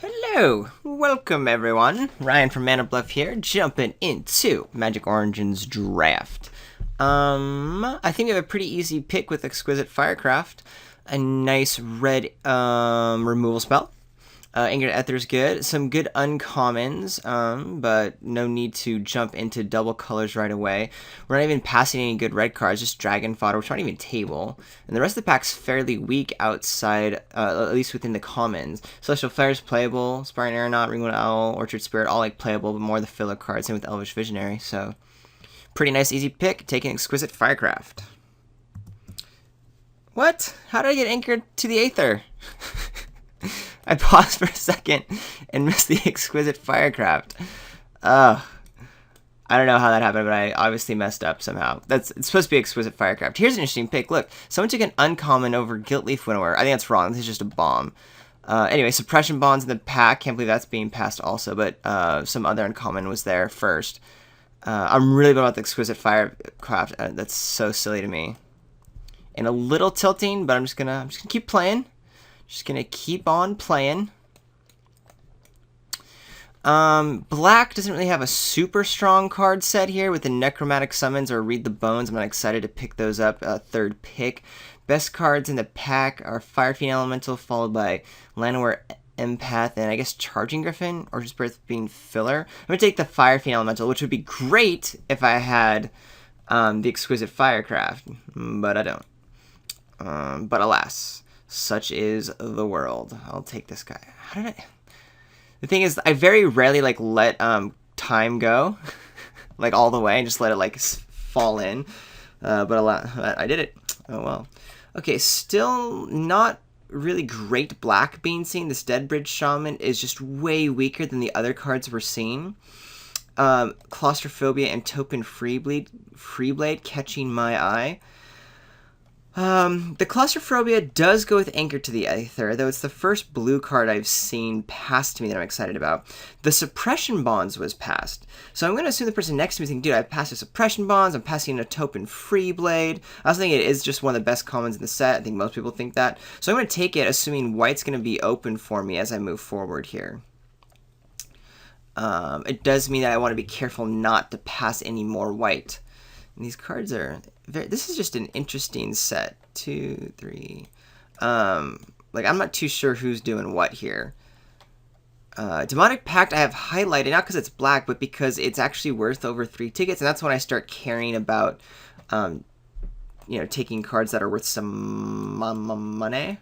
Hello, welcome everyone. Ryan from Mana Bluff here, jumping into Magic Origins draft. I think we have a pretty easy pick with Exquisite Firecraft, a nice red removal spell. Angered Ether's good. Some good uncommons, but no need to jump into double colors right away. We're not even passing any good red cards, just dragon fodder, which aren't even table. And the rest of the pack's fairly weak outside, at least within the commons. Celestial Flare's playable, Sparring Aeronaut, Ringwood Owl, Orchard Spirit, all like playable, but more the filler cards, same with Elvish Visionary. So, pretty nice easy pick, taking Exquisite Firecraft. What? How did I get anchored to the Aether? I paused for a second and missed the Exquisite Firecraft. I don't know how that happened, but I obviously messed up somehow. It's supposed to be Exquisite Firecraft. Here's an interesting pick. Look, someone took an uncommon over Guiltleaf Winnower. I think that's wrong. This is just a bomb. Anyway, Suppression Bonds in the pack. Can't believe that's being passed also, but some other uncommon was there first. I'm really bad about the Exquisite Firecraft. That's so silly to me. And a little tilting, but I'm just gonna keep playing. Just gonna keep on playing. Black doesn't really have a super strong card set here with the Necromantic Summons or Read the Bones. I'm not excited to pick those up. Third pick. Best cards in the pack are Fire Fiend Elemental, followed by Llanowar Empath, and I guess Charging Griffin, or just Birth being filler. I'm gonna take the Fire Fiend Elemental, which would be great if I had the Exquisite Firecraft, but I don't. But alas. Such is the world. I'll take this guy. How did I... The thing is, I very rarely, let time go, all the way, and just let it, fall in. But I did it. Oh, well. Okay, still not really great black being seen. This Deadbridge Shaman is just way weaker than the other cards we're seeing. Claustrophobia and Topin Freeblade catching my eye. The Claustrophobia does go with Anchor to the Aether, though it's the first blue card I've seen passed to me that I'm excited about. The Suppression Bonds was passed, so I'm going to assume the person next to me is thinking, dude, I passed the Suppression Bonds, I'm passing a Topin Freeblade. I also think it is just one of the best commons in the set. I think most people think that. So I'm going to take it, assuming white's going to be open for me as I move forward here. It does mean that I want to be careful not to pass any more white. And these cards are... This is just an interesting set. 2, 3. I'm not too sure who's doing what here. Demonic Pact I have highlighted, not because it's black, but because it's actually worth over 3 tickets, and that's when I start caring about, taking cards that are worth some money.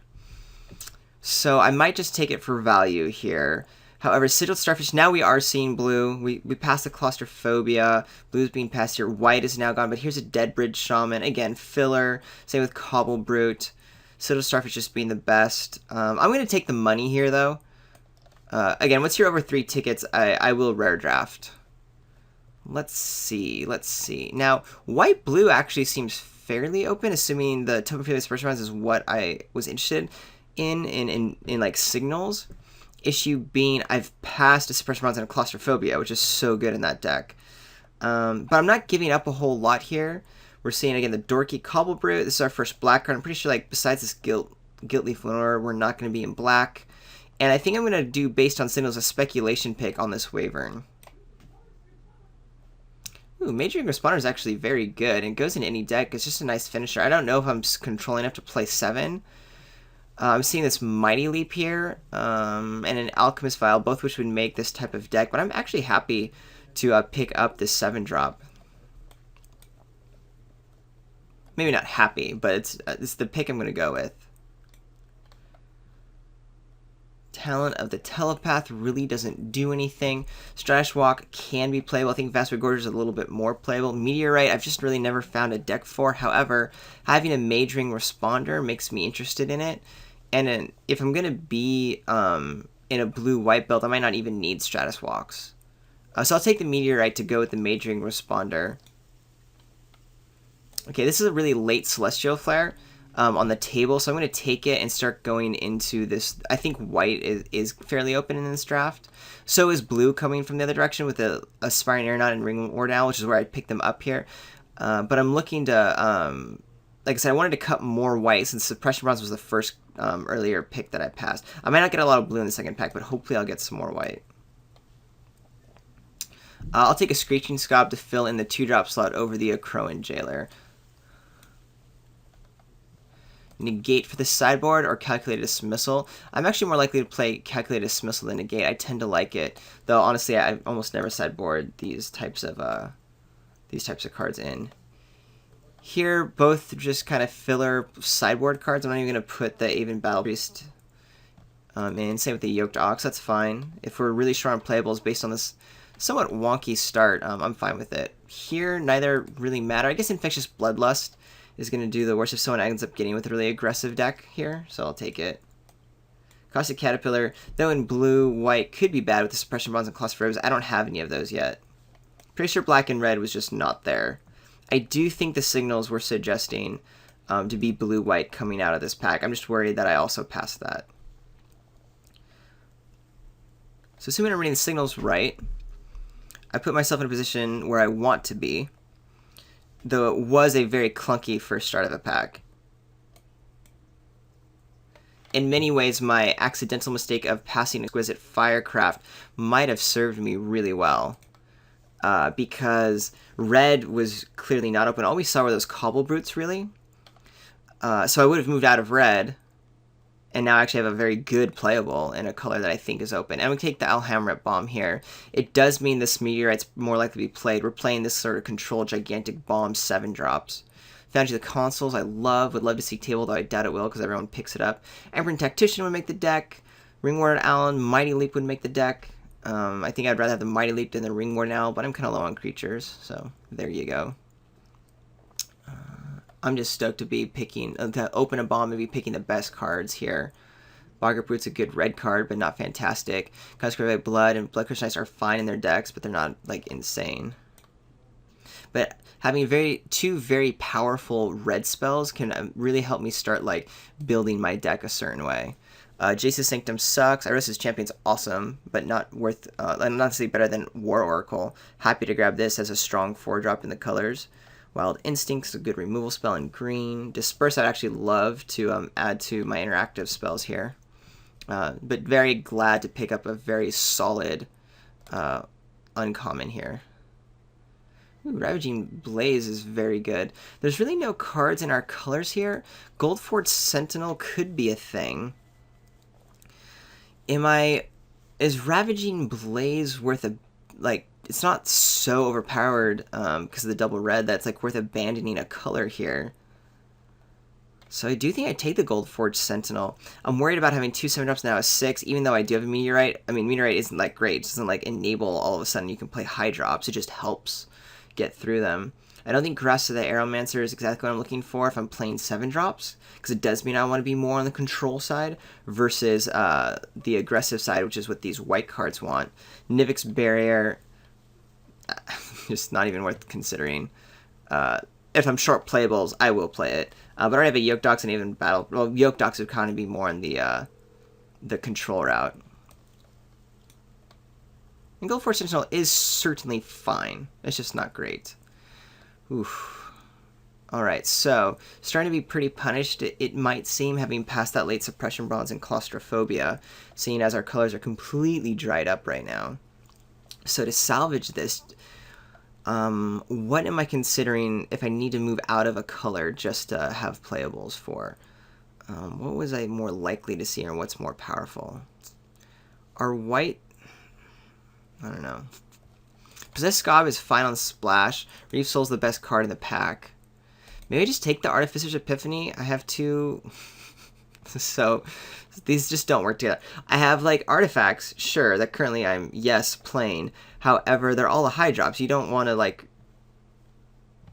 So I might just take it for value here. However, Sigiled Starfish, now we are seeing blue. We passed the Claustrophobia. Blue's being passed here. White is now gone, but here's a Deadbridge Shaman. Again, filler. Same with Cobble Brute. Sigiled Starfish just being the best. I'm going to take the money here, though. Again, once you're over 3 tickets, I will rare draft. Let's see. Now, White-Blue actually seems fairly open, assuming the Topin Freeblade Suppression Bonds is what I was interested in signals. Issue being, I've passed a Suppression Bonds and a Claustrophobia, which is so good in that deck. But I'm not giving up a whole lot here. We're seeing, again, the Dorky Cobble Brute. This is our first black card. I'm pretty sure, besides this Guiltleaf Winnower, we're not going to be in black. And I think I'm going to do, based on signals, a speculation pick on this Wyvern. Ooh, Majoring Responder is actually very good. And it goes in any deck. It's just a nice finisher. I don't know if I'm controlling enough to play 7. I'm seeing this Mighty Leap here, and an Alchemist Vial, both which would make this type of deck, but I'm actually happy to pick up this 7-drop. Maybe not happy, but it's the pick I'm going to go with. Talent of the Telepath really doesn't do anything. Strategic Walk can be playable. I think Vast Gorge is a little bit more playable. Meteorite, I've just really never found a deck for. However, having a Majoring Responder makes me interested in it. And if I'm going to be in a blue-white build, I might not even need Stratus Walks. So I'll take the Meteorite to go with the Majoring Responder. Okay, this is a really late Celestial Flare on the table, so I'm going to take it and start going into this. I think white is fairly open in this draft. So is blue coming from the other direction with a Aspiring Aeronaut and Ringwood Owl, which is where I picked them up here. But I'm looking to... like I said, I wanted to cut more white since Suppression Bronze was the first earlier pick that I passed. I might not get a lot of blue in the second pack, but hopefully I'll get some more white. I'll take a Screeching Scob to fill in the 2-drop slot over the Crowan Jailer. Negate for the sideboard or Calculated Dismissal. I'm actually more likely to play Calculated Dismissal than Negate. I tend to like it, though honestly I almost never sideboard these types of cards in. Here, both just kind of filler sideboard cards. I'm not even going to put the Aven Battle Beast in. Same with the Yoked Ox, that's fine. If we're really short on playables based on this somewhat wonky start, I'm fine with it. Here, neither really matter. I guess Infectious Bloodlust is going to do the worst if someone ends up getting with a really aggressive deck here, so I'll take it. Caustic Caterpillar, though in blue, white could be bad with the Suppression Bronze and Claustrophobes. I don't have any of those yet. Pretty sure black and red was just not there. I do think the signals were suggesting to be blue-white coming out of this pack. I'm just worried that I also passed that. So assuming I'm reading the signals right, I put myself in a position where I want to be, though it was a very clunky first start of a pack. In many ways, my accidental mistake of passing Exquisite Firecraft might have served me really well. Because red was clearly not open. All we saw were those Cobble Brutes, really. So I would have moved out of red, and now I actually have a very good playable in a color that I think is open. And we take the Alhamret Bomb here. It does mean this Meteorite's more likely to be played. We're playing this sort of control gigantic bomb 7-drops. Foundry of the Consuls, I would love to see table, though I doubt it will because everyone picks it up. Emperor Tactician would make the deck. Ringward Allen, Mighty Leap would make the deck. I think I'd rather have the Mighty Leap than the Ringward Owl, but I'm kind of low on creatures, so there you go. I'm just stoked to be picking, to open a bomb and be picking the best cards here. Bogger Brute's a good red card, but not fantastic. Consecrated Blood and Blood Crush Knights are fine in their decks, but they're not, like, insane. But having two very powerful red spells can really help me start, like, building my deck a certain way. Jace's Sanctum sucks. Iris's Champion's awesome, but not worth, not necessarily better than War Oracle. Happy to grab this as a strong 4-drop in the colors. Wild Instinct's a good removal spell in green. Disperse I'd actually love to add to my interactive spells here. But very glad to pick up a very solid uncommon here. Ooh, Ravaging Blaze is very good. There's really no cards in our colors here. Goldforge Sentinel could be a thing. Is Ravaging Blaze worth a, like, it's not so overpowered because of the double red that's like worth abandoning a color here. So I do think I take the Goldforge Sentinel. I'm worried about having 2 7-drops now as 6, even though I do have a Meteorite. I mean, Meteorite isn't like great. It doesn't like enable all of a sudden you can play high drops. It just helps get through them. I don't think Grasp of the Aeromancer is exactly what I'm looking for if I'm playing 7-drops, because it does mean I want to be more on the control side versus the aggressive side, which is what these white cards want. Nivix Barrier, just not even worth considering. If I'm short playables, I will play it. But I already have a Yoked Ox and even Battle. Well, Yoked Ox would kind of be more on the control route. And Goldforge Sentinel is certainly fine. It's just not great. Oof. Alright, so, starting to be pretty punished, it might seem, having passed that late Suppression Bronze and Claustrophobia, seeing as our colors are completely dried up right now. So to salvage this, what am I considering if I need to move out of a color just to have playables for? What was I more likely to see, or what's more powerful? Are white... I don't know. Possessed Scob is fine on Splash. Reef Soul's the best card in the pack. Maybe I just take the Artificer's Epiphany. I have 2... so, these just don't work together. I have, like, artifacts, sure, that currently I'm, yes, playing. However, they're all the high drops. You don't want to, like...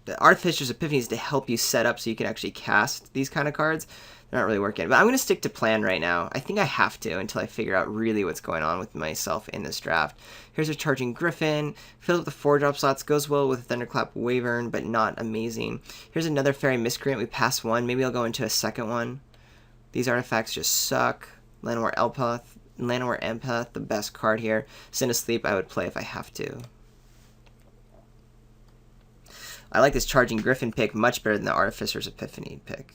The Artificer's Epiphany is to help you set up so you can actually cast these kind of cards. They're not really working. But I'm going to stick to plan right now. I think I have to until I figure out really what's going on with myself in this draft. Here's a Charging Griffin. Fills up the 4-drop slots. Goes well with Thunderclap Wyvern, but not amazing. Here's another Fairy Miscreant. We passed one. Maybe I'll go into a second one. These artifacts just suck. Llanowar Empath, the best card here. Sin Asleep I would play if I have to. I like this Charging Griffin pick much better than the Artificer's Epiphany pick.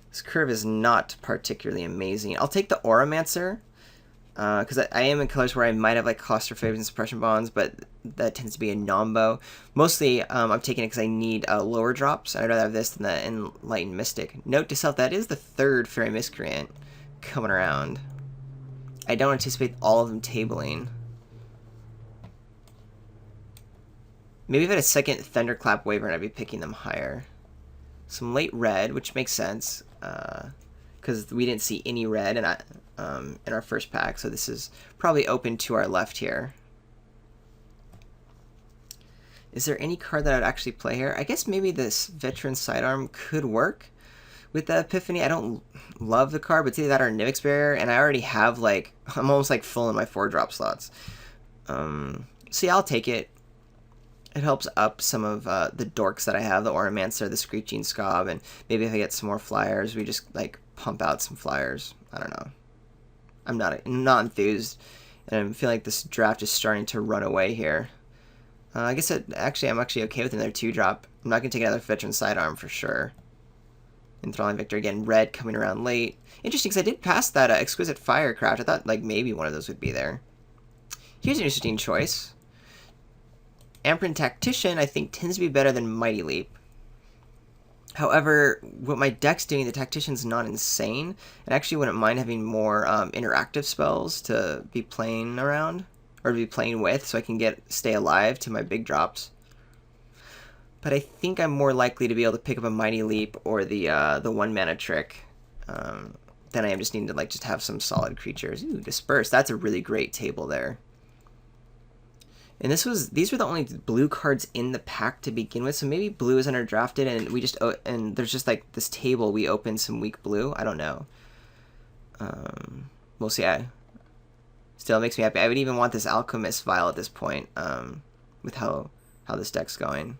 This curve is not particularly amazing. I'll take the Auramancer, because I am in colors where I might have like Claustrophobia and Suppression Bonds, but that tends to be a nombo. Mostly, I'm taking it because I need lower drops, and I'd rather have this than the Enlightened Mystic. Note to self, that is the third Fairy Miscreant coming around. I don't anticipate all of them tabling. Maybe if I had a second Thunderclap Wyvern, I'd be picking them higher. Some late red, which makes sense, because we didn't see any red in our first pack, so this is probably open to our left here. Is there any card that I'd actually play here? I guess maybe this Veteran Sidearm could work with the Epiphany. I don't love the card, but it's either that or Nivix Barrier, and I already have, like, I'm almost, like, full in my 4-drop slots. So yeah, I'll take it. It helps up some of the dorks that I have, the Auramancer, the Screeching Scob, and maybe if I get some more flyers, we just, like, pump out some flyers. I don't know. I'm not enthused, and I feel like this draft is starting to run away here. I guess I'm actually okay with another 2-drop. I'm not going to take another Veteran Sidearm for sure. Enthralling Victor again, red coming around late. Interesting, because I did pass that Exquisite Firecraft. I thought like maybe one of those would be there. Here's an interesting choice. Amprint Tactician, I think, tends to be better than Mighty Leap. However, what my deck's doing, the Tactician's not insane. And I actually wouldn't mind having more interactive spells to be playing around, or to be playing with, so I can stay alive to my big drops. But I think I'm more likely to be able to pick up a Mighty Leap or the 1-mana trick than I am just needing to like just have some solid creatures. Ooh, Disperse. That's a really great table there. And these were the only blue cards in the pack to begin with, so maybe blue is underdrafted, and there's just like this table we open some weak blue. I don't know. We'll see. Still makes me happy. I would even want this Alchemist Vial at this point, with how this deck's going.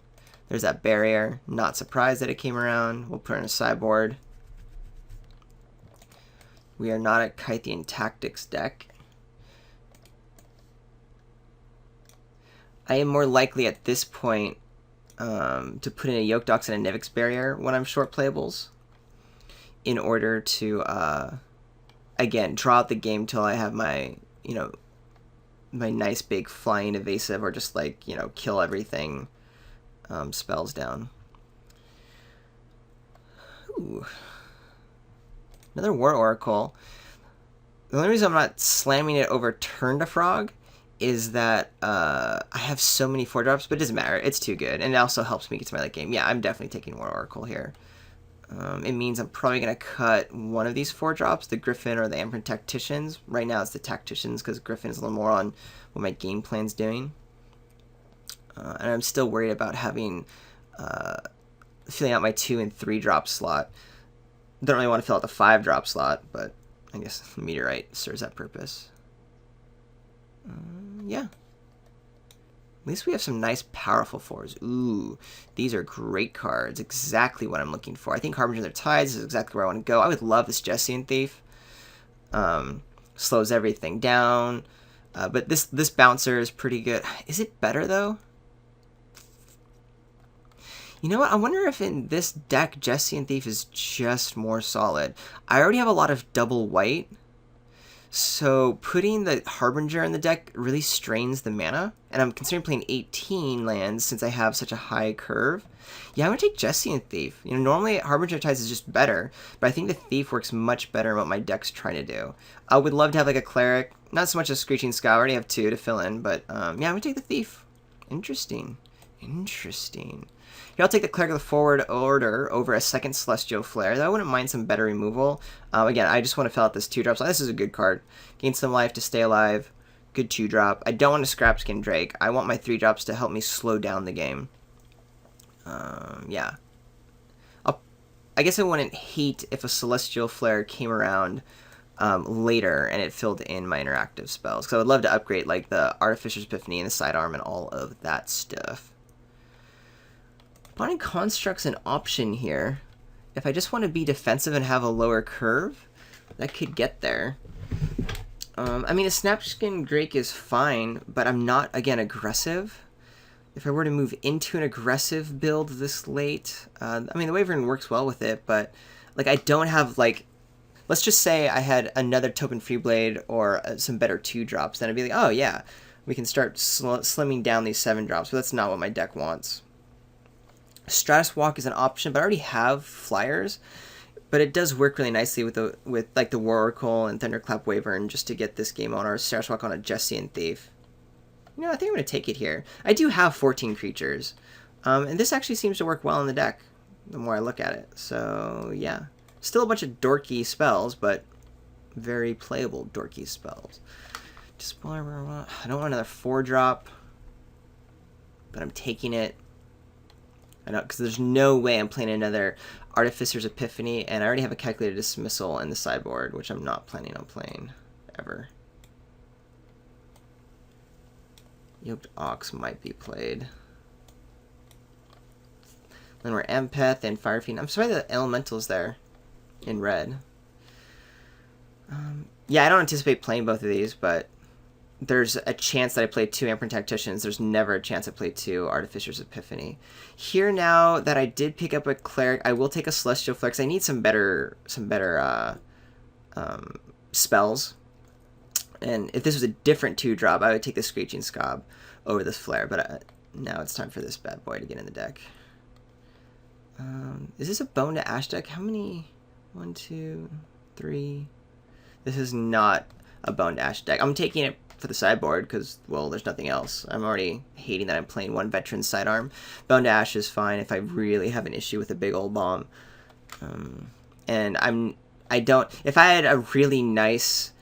There's that barrier. Not surprised that it came around. We'll put it in a sideboard. We are not a Kythian Tactics deck. I am more likely at this point to put in a Yoke Dox and a Nivix Barrier when I'm short playables, in order to again draw out the game till I have my my nice big flying evasive, or just like kill everything spells down. Ooh. Another War Oracle. The only reason I'm not slamming it over Turn to Frog is that I have so many 4-drops, but it doesn't matter. It's too good, and it also helps me get to my late game. Yeah, I'm definitely taking War Oracle here. It means I'm probably going to cut one of these 4-drops, the Griffin or the Amprint Tacticians. Right now it's the Tacticians, because Griffin is a little more on what my game plan's doing. And I'm still worried about having filling out my 2- and 3-drop slot. Don't really want to fill out the 5-drop slot, but I guess Meteorite serves that purpose. Yeah. At least we have some nice, powerful 4s. Ooh, these are great cards. Exactly what I'm looking for. I think Harbinger of the Tides is exactly where I want to go. I would love this Jessian Thief. Slows everything down. But this Bouncer is pretty good. Is it better, though? You know what? I wonder if in this deck, Jessian Thief is just more solid. I already have a lot of double white, so putting the Harbinger in the deck really strains the mana, and I'm considering playing 18 lands since I have such a high curve. Yeah, I'm going to take Jessian Thief. Normally Harbinger of Tides is just better, but I think the Thief works much better in what my deck's trying to do. I would love to have like a Cleric, not so much a Screeching Scow. I already have 2 to fill in, but yeah, I'm going to take the Thief. Interesting. Here, I'll take the Cleric of the Forward Order over a second Celestial Flare. Though I wouldn't mind some better removal. Again, I just want to fill out this 2-drop. So this is a good card. Gain some life to stay alive. Good 2-drop. I don't want to Scrapskin Drake. I want my 3-drops to help me slow down the game. Yeah. I guess I wouldn't hate if a Celestial Flare came around later and it filled in my interactive spells. So I would love to upgrade like the Artificer's Epiphany and the Sidearm and all of that stuff. Bonding Construct's an option here. If I just want to be defensive and have a lower curve, that could get there. I mean, a Snapskin Drake is fine, but I'm not, again, aggressive. if I were to move into an aggressive build this late, I mean, the Wyvern works well with it, but like I don't have like, let's just say I had another Token Free Blade or some better 2-drops, then I'd be like, oh yeah, we can start slimming down these 7-drops, but that's not what my deck wants. Stratus Walk is an option, but I already have flyers, but it does work really nicely with like the War Oracle and Thunderclap Wyvern just to get this game on, or Stratus Walk on a Jessian Thief. You know, I think I'm going to take it here. I do have 14 creatures, and this actually seems to work well in the deck the more I look at it. So yeah, still a bunch of dorky spells, but very playable dorky spells. I don't want another 4-drop, but I'm taking it. I know, because there's no way I'm playing another Artificer's Epiphany, and I already have a Calculated Dismissal in the sideboard, which I'm not planning on playing ever. Yoked Ox might be played. Then we're Ampeth and Fire Fiend. I'm sorry the Elemental's there in red. Yeah, I don't anticipate playing both of these, but there's a chance that I play 2 Amperin Tacticians. There's never a chance I play 2 Artificer's Epiphany. Here now that I did pick up a Cleric, I will take a Celestial Flare because I need some better spells. And if this was a different 2-drop, I would take the Screeching Scob over this Flare. But now it's time for this bad boy to get in the deck. Is this a Bone to Ash deck? How many? 1, 2, 3. This is not a Bone to Ash deck. I'm taking it for the sideboard because, well, there's nothing else. I'm already hating that I'm playing 1 Veteran sidearm. Bone to Ash is fine if I really have an issue with a big old bomb. And if I had a really nice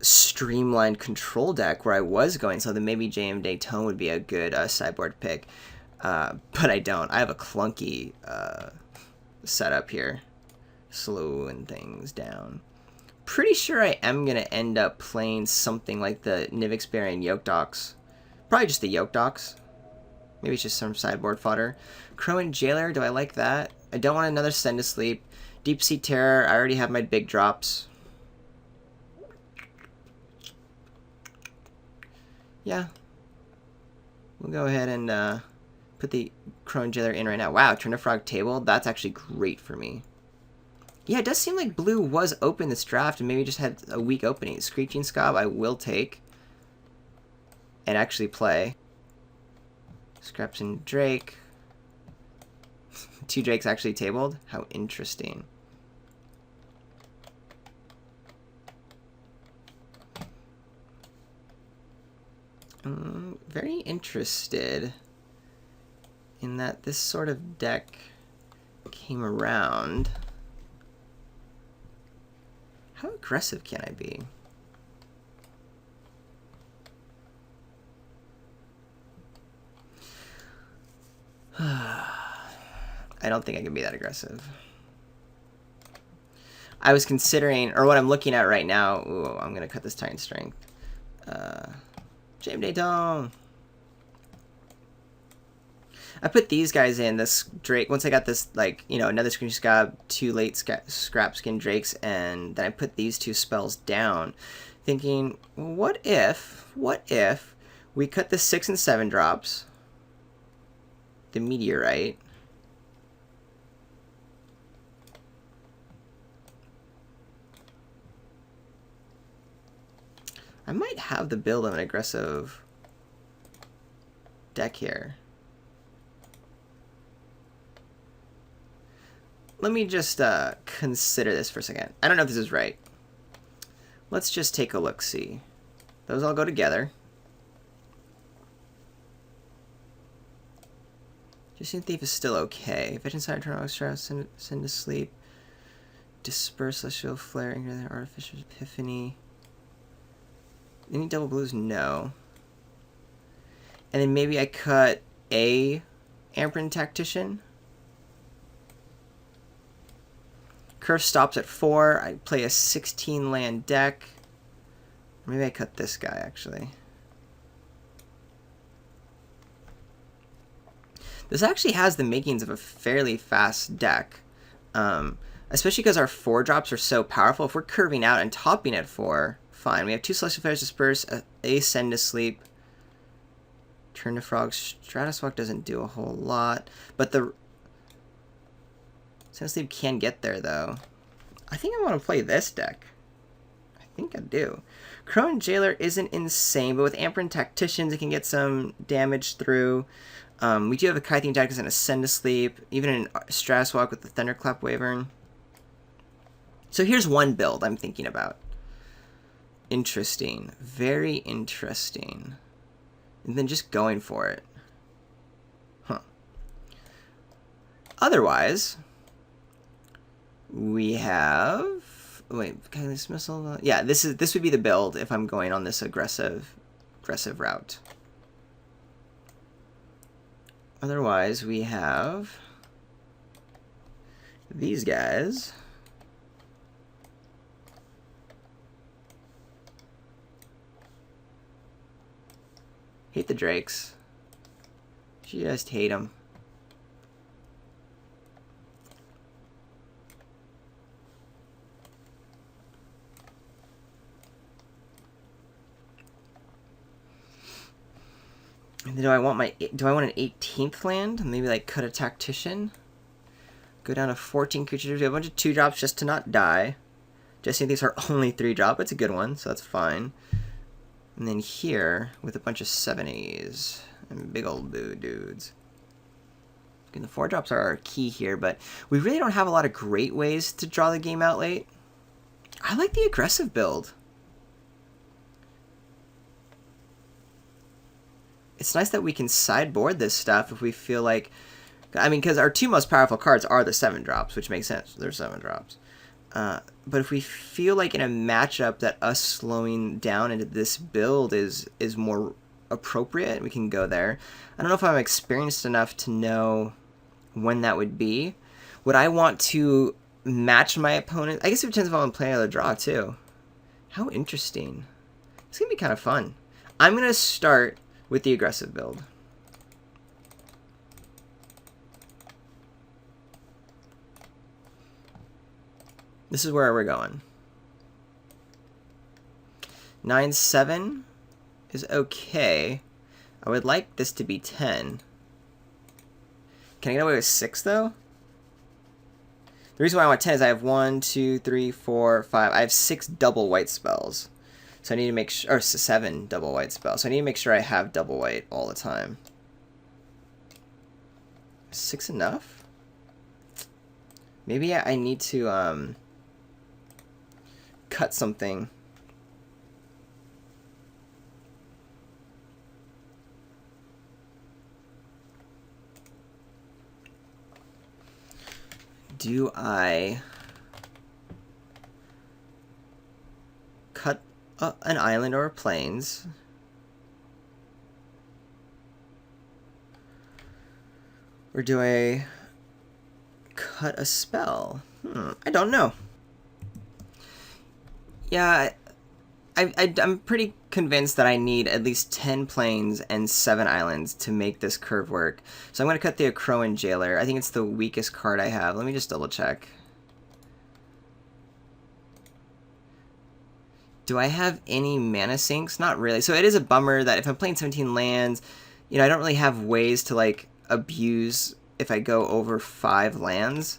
streamlined control deck where I was going, so then maybe JM Daytone would be a good sideboard pick. But I don't. I have a clunky setup here. Slowing things down. Pretty sure I am going to end up playing something like the Nivixberry and Yoked Ox. Probably just the Yoked Ox. Maybe it's just some sideboard fodder. Crow and Jailer, do I like that? I don't want another Send to Sleep. Deep Sea Terror, I already have my big drops. Yeah. We'll go ahead and put the Crow and Jailer in right now. Wow, Turn to Frog table, that's actually great for me. Yeah, it does seem like blue was open this draft and maybe just had a weak opening. Screeching Scob I will take and actually play. Scraps and Drake. 2 Drakes actually tabled? How interesting. Very interested in that this sort of deck came around. How aggressive can I be? I don't think I can be that aggressive. I was considering, or what I'm looking at right now, ooh, I'm going to cut this Titan Strength. James Daytone. I put these guys in, this Drake, once I got this, like, you know, another Screen Scob, 2 late Scrap Skin Drakes, and then I put these 2 spells down, thinking, what if we cut the 6 and 7 drops, the Meteorite, I might have the build of an aggressive deck here. Let me just consider this for a second. I don't know if this is right. Let's just take a look-see. Those all go together. Jessian Thief is still okay. Veteran Side Turn Stress, send to Sleep. Disperse Celestial Flare, Ignite the Artificer's Epiphany. Any double blues? No. And then maybe I cut a Amperin Tactician. Curve stops at 4. I play a 16 land deck. Maybe I cut this guy actually. This actually has the makings of a fairly fast deck. Especially because our 4-drops are so powerful. If we're curving out and topping at 4, fine. We have 2 Celestial Flares Disperse, a Send to Sleep. Turn to Frog. Stratuswalk doesn't do a whole lot. But the Sinusleep can get there, though. I think I want to play this deck. I think I do. Crone Jailer isn't insane, but with Amperin Tacticians, it can get some damage through. We do have a Kythine Jackass and a Send to Sleep, even in Stratuswalk with the Thunderclap Wyvern. So here's one build I'm thinking about. Interesting. Very interesting. And then just going for it. Huh. Otherwise, we have... Wait, can I dismissal? Yeah, this would be the build if I'm going on this aggressive route. Otherwise, we have these guys. Hate the Drakes. Just hate them. Do I want an 18th land? Maybe like cut a Tactician. Go down to 14 creatures. We have a bunch of 2-drops just to not die. Just in these are only 3-drop. It's a good one, so that's fine. And then here with a bunch of 70s and big old boo dudes. And the 4-drops are our key here, but we really don't have a lot of great ways to draw the game out late. I like the aggressive build. It's nice that we can sideboard this stuff if we feel like... I mean, because our 2 most powerful cards are the 7-drops, which makes sense. They're 7-drops. But if we feel like in a matchup that us slowing down into this build is more appropriate, we can go there. I don't know if I'm experienced enough to know when that would be. Would I want to match my opponent? I guess it depends if I want to play another draw, too. How interesting. It's going to be kind of fun. I'm going to start with the aggressive build. This is where we're going. 9-7 is okay. I would like this to be 10. Can I get away with 6 though? The reason why I want 10 is I have 1, 2, 3, 4, 5. I have 6 double white spells. So I need to make sure, or 7 double white spells. So I need to make sure I have double white all the time. 6 enough? Maybe I need to cut something. Do I cut an island or plains? Or do I cut a spell? I don't know. Yeah, I'm pretty convinced that I need at least 10 plains and 7 islands to make this curve work. So I'm going to cut the Crone Jailer. I think it's the weakest card I have. Let me just double check. Do I have any mana sinks? Not really. So it is a bummer that if I'm playing 17 lands, you know, I don't really have ways to like abuse if I go over 5 lands.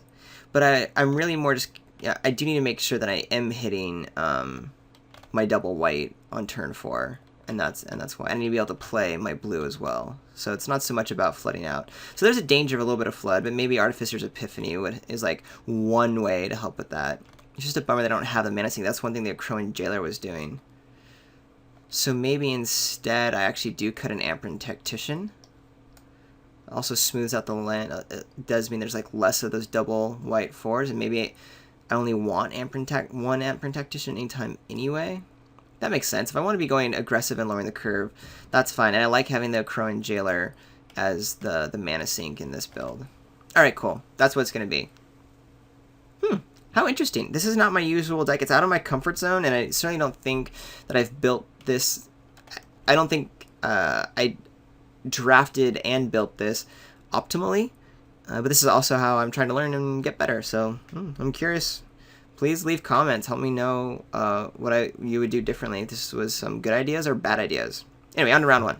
But I'm really more just... Yeah, I do need to make sure that I am hitting my double white on turn 4, and that's why I need to be able to play my blue as well. So it's not so much about flooding out. So there's a danger of a little bit of flood, but maybe Artificer's Epiphany is like one way to help with that. It's just a bummer that I don't have the mana sink. That's one thing the Crone Jailer was doing. So maybe instead I actually do cut an Amperin Tactician. Also smooths out the land. It does mean there's like less of those double white 4s, and maybe I only want one Amperin Tactician anytime anyway. That makes sense. If I want to be going aggressive and lowering the curve, that's fine. And I like having the Crone Jailer as the mana sink in this build. Alright, cool. That's what it's going to be. How interesting. This is not my usual deck. It's out of my comfort zone, and I certainly don't think that I've built this... I don't think I drafted and built this optimally. But this is also how I'm trying to learn and get better, so I'm curious. Please leave comments. Help me know what you would do differently. If this was some good ideas or bad ideas. Anyway, on to round 1.